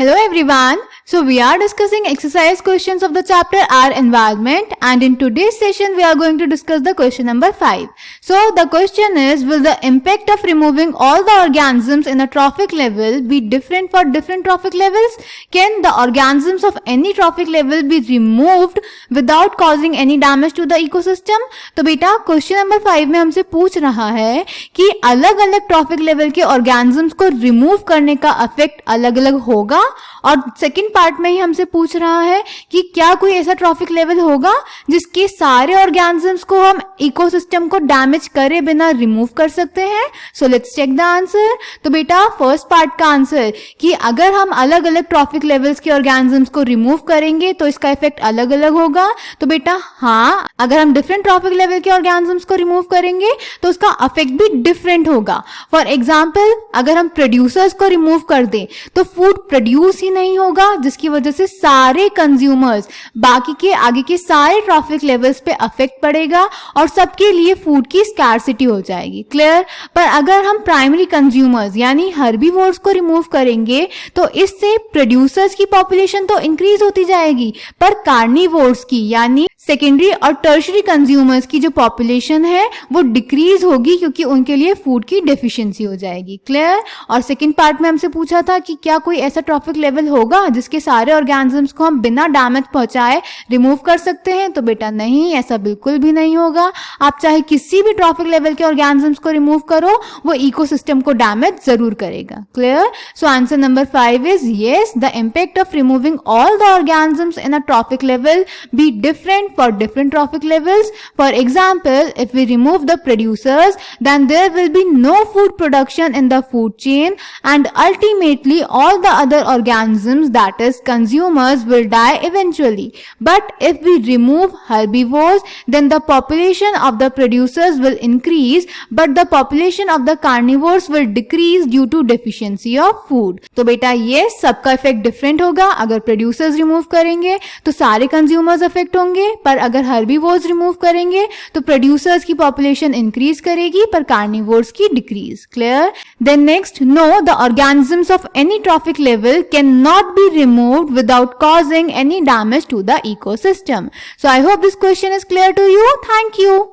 Hello everyone. So we are discussing exercise questions of the chapter Our Environment, and in today's session we are going to discuss the question number 5. So the question is, will the impact of removing all the organisms in a trophic level be different for different trophic levels? Can the organisms of any trophic level be removed without causing any damage to the ecosystem? तो बेटा question number 5 में हमसे पूछ रहा है कि अलग अलग ट्रॉफिक लेवल के ऑर्गेनिजम्स को रिमूव करने का इफेक्ट अलग अलग होगा, और सेकंड पार्ट में ही हमसे पूछ रहा है कि क्या कोई ऐसा ट्रॉफिक लेवल होगा जिसके सारे ऑर्गेनिजम्स को हम इकोसिस्टम को डैमेज करे बिना रिमूव कर सकते हैं. So let's check the answer. तो बेटा फर्स्ट पार्ट का आंसर कि अगर हम अलग अलग ट्रॉफिक लेवल्स के ऑर्गेनिजम्स को रिमूव करेंगे तो इसका इफेक्ट अलग अलग होगा. तो बेटा हाँ, अगर हम डिफरेंट ट्रॉफिक लेवल के ऑर्गेनिजम्स को रिमूव करेंगे तो उसका इफेक्ट भी डिफरेंट होगा. फॉर एग्जाम्पल, अगर हम प्रोड्यूसर्स को रिमूव कर दें तो फूड प्रोड्यूस ही नहीं होगा, जिसकी वजह से सारे कंज्यूमर्स बाकी के आगे के सारे ट्रॉफिक लेवल्स पे अफेक्ट पड़ेगा और सबके लिए फूड की स्कैरसिटी हो जाएगी. क्लियर? पर अगर हम प्राइमरी कंज्यूमर्स यानी हर्बीवोर्स को रिमूव करेंगे तो इससे प्रोड्यूसर्स की पॉपुलेशन तो इंक्रीज होती जाएगी, पर कार्निवोर्स की यानी सेकेंडरी और टर्शरी कंज्यूमर्स की जो पॉपुलेशन है वो डिक्रीज होगी, क्योंकि उनके लिए फूड की डेफिशिएंसी हो जाएगी. क्लियर? और सेकंड पार्ट में हमसे पूछा था कि क्या कोई ऐसा ट्रॉफिक लेवल होगा जिसके सारे ऑर्गेनिजम्स को हम बिना डैमेज पहुंचाए रिमूव कर सकते हैं. तो बेटा नहीं, ऐसा बिल्कुल भी नहीं होगा. आप चाहे किसी भी ट्रॉफिक लेवल के ऑर्गेनिजम्स को रिमूव करो, वो इकोसिस्टम को डैमेज जरूर करेगा. Clear? So answer number 5 is yes, the impact of removing all the organisms in a trophic level be different for different trophic levels. For example, if we remove the producers, then there will be no food production in the food chain, and ultimately all the other organisms, that is consumers, will die eventually. But if we remove herbivores, then the population of the producers will increase, but the population of the carnivores will decrease due to deficiency of food. तो बेटा ये सबका effect different होगा. अगर producers remove करेंगे तो सारे consumers affect होंगे, पर अगर हर्बीवोर्स रिमूव करेंगे तो प्रोड्यूसर्स की पॉपुलेशन इंक्रीज करेगी पर कार्निवोर्स की decrease. Clear? Then next, no, the organisms of any trophic level can not be removed without causing any damage to the ecosystem. So I hope this question is clear to you. Thank you.